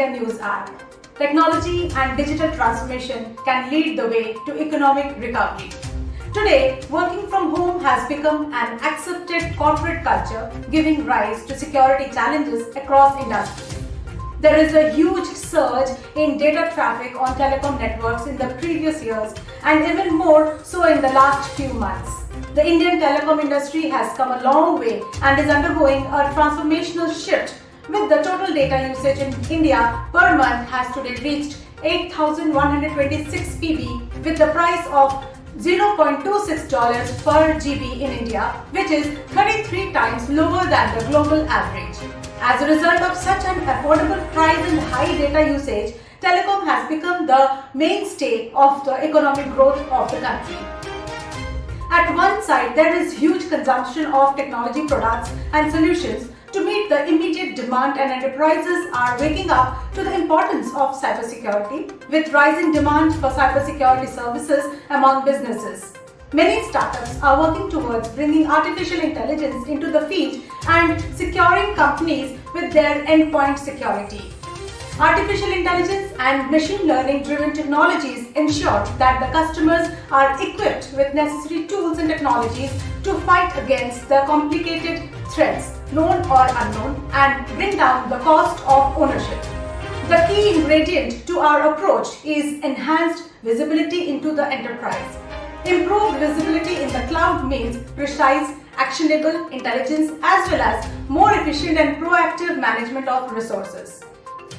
India News app. Technology and digital transformation can lead the way to economic recovery. Today, working from home has become an accepted corporate culture, giving rise to security challenges across industries. There is a huge surge in data traffic on telecom networks in the previous years and even more so in the last few months. The Indian telecom industry has come a long way and is undergoing a transformational shift, with the total data usage in India per month has today reached 8,126 PB with the price of $0.26 per GB in India, which is 33 times lower than the global average. As a result of such an affordable price and high data usage, telecom has become the mainstay of the economic growth of the country. At one side, there is huge consumption of technology products and solutions to meet the immediate demand, and enterprises are waking up to the importance of cybersecurity, with rising demand for cybersecurity services among businesses. Many startups are working towards bringing artificial intelligence into the field and securing companies with their endpoint security. Artificial intelligence and machine learning driven technologies ensure that the customers are equipped with necessary tools and technologies to fight against the complicated threats, known or unknown, and bring down the cost of ownership. The key ingredient to our approach is enhanced visibility into the enterprise. Improved visibility in the cloud means precise, actionable intelligence as well as more efficient and proactive management of resources.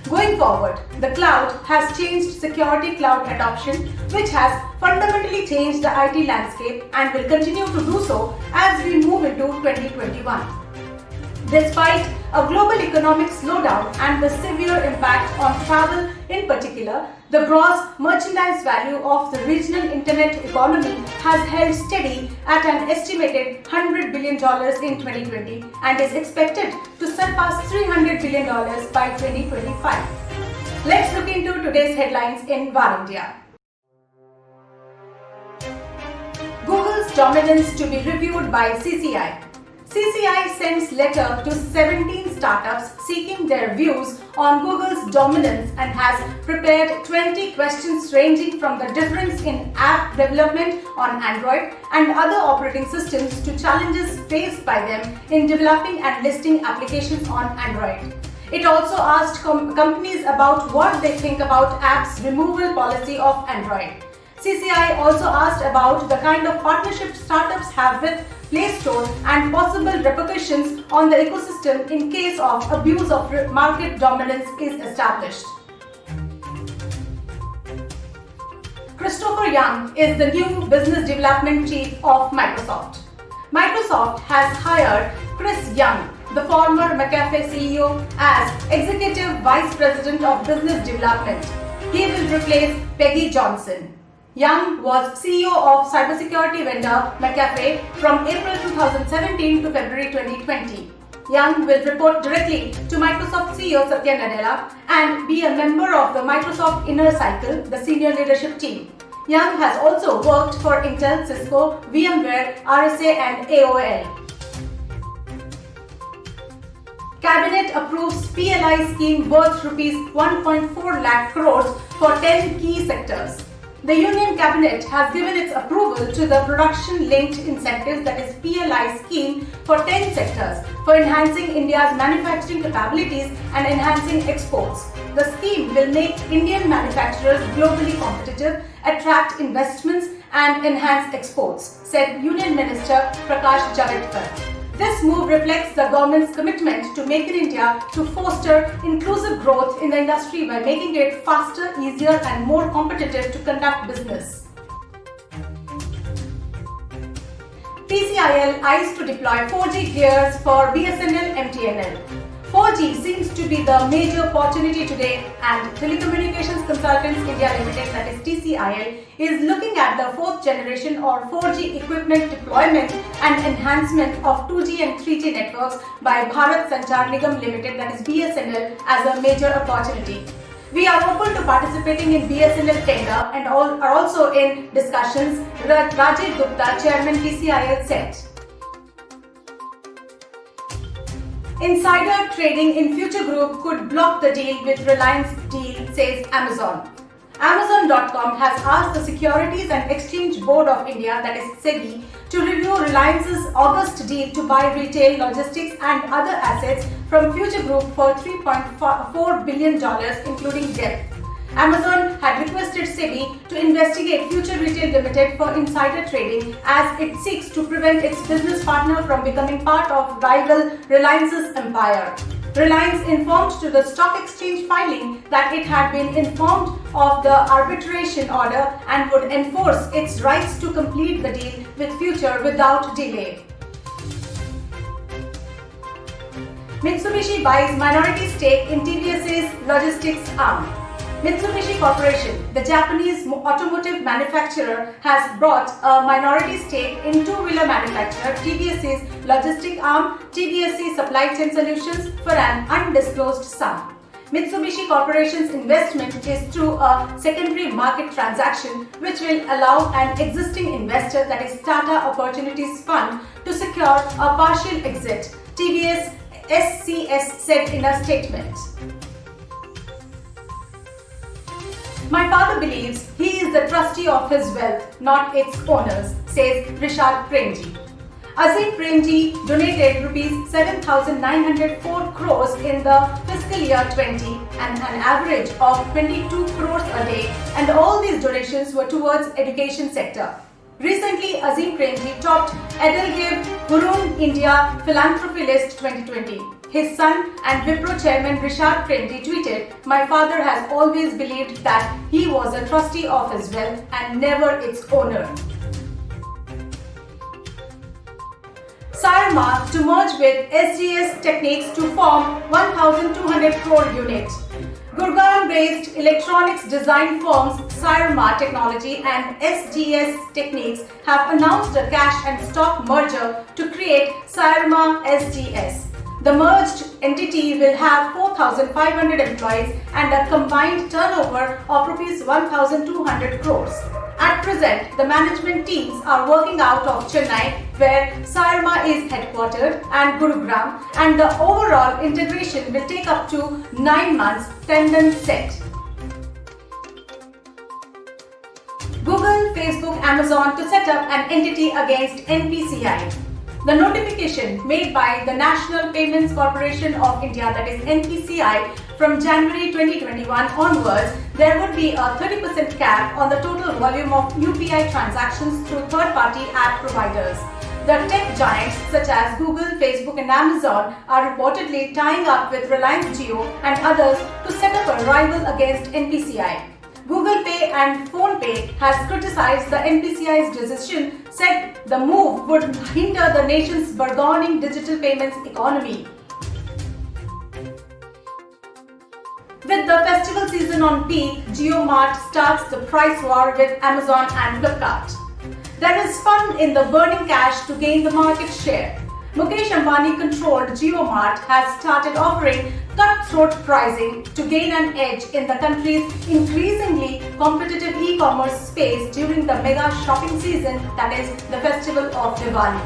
Going forward, the cloud has changed security cloud adoption, which has fundamentally changed the IT landscape and will continue to do so as we move into 2021. Despite a global economic slowdown and the severe impact on travel in particular, the gross merchandise value of the regional internet economy has held steady at an estimated $100 billion in 2020 and is expected to surpass $300 billion by 2025. Let's look into today's headlines in VAR India. Google's dominance to be reviewed by CCI. CCI sends letter to 17 startups seeking their views on Google's dominance and has prepared 20 questions ranging from the difference in app development on Android and other operating systems to challenges faced by them in developing and listing applications on Android. It also asked companies about what they think about apps' removal policy of Android. CCI also asked about the kind of partnership startups have with Play Store and possible repercussions on the ecosystem in case of abuse of market dominance is established. Christopher Young is the new business development chief of Microsoft. Microsoft has hired Chris Young, the former McAfee CEO, as Executive Vice President of Business Development. He will replace Peggy Johnson. Young was CEO of cybersecurity vendor McAfee from April 2017 to February 2020. Young will report directly to Microsoft CEO Satya Nadella and be a member of the Microsoft Inner Circle, the senior leadership team. Young has also worked for Intel, Cisco, VMware, RSA and AOL. Cabinet approves PLI scheme worth Rs 1.4 lakh crores for 10 key sectors. The Union Cabinet has given its approval to the Production-Linked Incentives, that is PLI scheme, for 10 sectors for enhancing India's manufacturing capabilities and enhancing exports. The scheme will make Indian manufacturers globally competitive, attract investments and enhance exports, said Union Minister Prakash Javadekar. This move reflects the government's commitment to Make in India to foster inclusive growth in the industry by making it faster, easier and more competitive to conduct business. TCIL eyes to deploy 4G gears for BSNL MTNL. 4G seems to be the major opportunity today, and Telecommunications Consultants India Limited, that is TCIL, is looking at the 4th generation or 4G equipment deployment and enhancement of 2G and 3G networks by Bharat Sanchar Nigam Limited, that is BSNL, as a major opportunity. We are open to participating in BSNL tender and are also in discussions, Rajiv Gupta, Chairman TCIL, said. Insider trading in Future Group could block the deal with Reliance deal, says Amazon. Amazon.com has asked the Securities and Exchange Board of India, that is SEBI, to review Reliance's August deal to buy retail, logistics and other assets from Future Group for $3.4 billion, including debt. Amazon had requested SEBI to investigate Future Retail Limited for insider trading as it seeks to prevent its business partner from becoming part of rival Reliance's empire. Reliance informed to the stock exchange filing that it had been informed of the arbitration order and would enforce its rights to complete the deal with Future without delay. Mitsubishi buys minority stake in TVS's logistics arm. Mitsubishi Corporation, the Japanese automotive manufacturer, has bought a minority stake in two-wheeler manufacturer TVS's logistic arm, TVSC Supply Chain Solutions, for an undisclosed sum. Mitsubishi Corporation's investment is through a secondary market transaction which will allow an existing investor, that is Tata Opportunities Fund, to secure a partial exit, TVS SCS said in a statement. My father believes he is the trustee of his wealth, not its owners, says Rishad Premji. Azim Premji donated Rs 7,904 crores in the fiscal year 20 and an average of 22 crores a day, and all these donations were towards education sector. Recently, Azim Premji topped Edelweiss Hurun India Philanthropy List 2020. His son and Wipro chairman Rishad Premji tweeted, "My father has always believed that he was a trustee of his wealth and never its owner." Syama to merge with SGS Techniques to form 1,200 crore unit. Gurgaon-based electronics design firms Syama Technology and SGS Techniques have announced a cash and stock merger to create Syama SGS. The merged entity will have 4,500 employees and a combined turnover of Rs 1,200 crores. At present, the management teams are working out of Chennai, where Syama is headquartered, and Gurugram, and the overall integration will take up to 9 months, Tendon said. Google, Facebook, Amazon to set up an entity against NPCI. The notification made by the National Payments Corporation of India, that is NPCI, from January 2021 onwards, there would be a 30% cap on the total volume of UPI transactions through third-party app providers. The tech giants such as Google, Facebook and Amazon are reportedly tying up with Reliance Jio and others to set up a rival against NPCI. Google Pay and PhonePe has criticized the NPCI's decision, said the move would hinder the nation's burgeoning digital payments economy. With the festival season on peak, JioMart starts the price war with Amazon and Flipkart. There is fun in the burning cash to gain the market share. Mukesh Ambani-controlled JioMart has started offering cutthroat pricing to gain an edge in the country's increasingly competitive e-commerce space during the mega shopping season, that is, the festival of Diwali.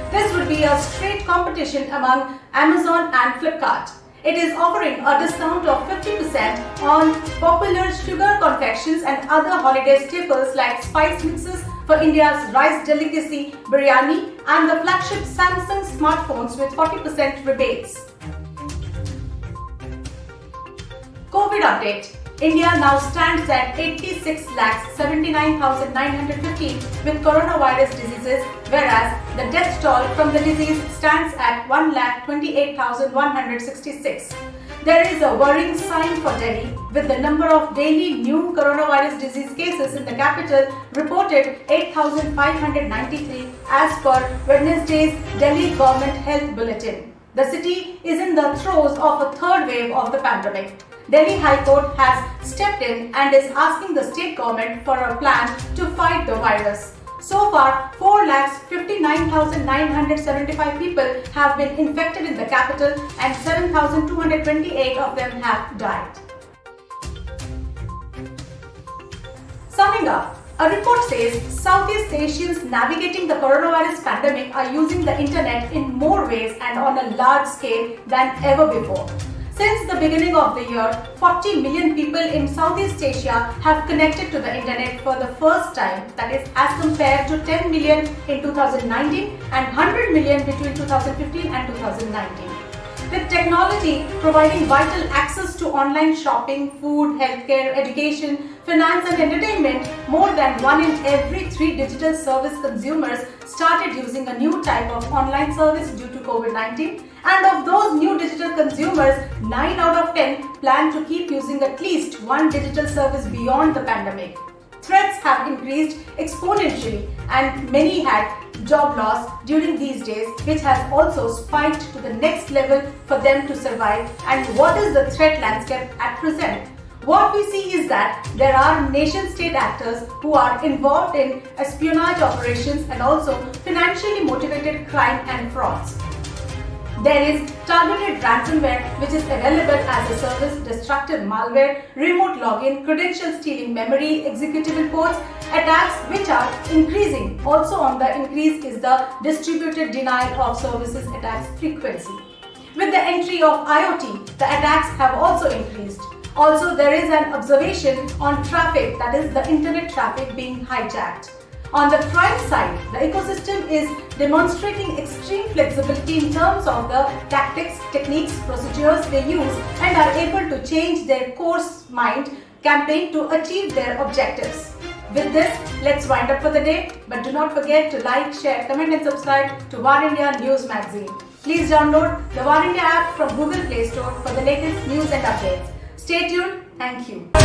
This would be a straight competition among Amazon and Flipkart. It is offering a discount of 50% on popular sugar confections and other holiday staples like spice mixes for India's rice delicacy biryani and the flagship Samsung smartphones with 40% rebates. COVID update. India now stands at 86,79,915 with coronavirus diseases, whereas the death toll from the disease stands at 1,28,166. There is a worrying sign for Delhi, with the number of daily new coronavirus disease cases in the capital reported 8,593 as per Wednesday's Delhi Government Health Bulletin. The city is in the throes of a third wave of the pandemic. Delhi High Court has stepped in and is asking the state government for a plan to fight the virus. So far, 4,59,975 people have been infected in the capital and 7,228 of them have died. Summing up, A report says Southeast Asians navigating the coronavirus pandemic are using the internet in more ways and on a large scale than ever before. Since the beginning of the year, 40 million people in Southeast Asia have connected to the internet for the first time, that is as compared to 10 million in 2019 and 100 million between 2015 and 2019. With technology providing vital access to online shopping, food, healthcare, education, finance and entertainment, more than 1 in every 3 digital service consumers started using a new type of online service due to COVID-19. And of those new digital consumers, 9 out of 10 plan to keep using at least one digital service beyond the pandemic. Threats have increased exponentially and many had job loss during these days, which has also spiked to the next level for them to survive. And what is the threat landscape at present? What we see is that there are nation-state actors who are involved in espionage operations and also financially motivated crime and frauds. There is targeted ransomware, which is available as a service, destructive malware, remote login, credential stealing, memory, executable ports, attacks which are increasing. Also on the increase is the distributed denial of services attacks frequency. With the entry of IoT, the attacks have also increased. Also, there is an observation on traffic, that is the internet traffic being hijacked. On the crime side, the ecosystem is demonstrating extreme flexibility in terms of the tactics, techniques, procedures they use and are able to change their course mind campaign to achieve their objectives. With this, let's wind up for the day, but do not forget to like, share, comment and subscribe to One India News Magazine. Please download the One India app from Google Play Store for the latest news and updates. Stay tuned. Thank you.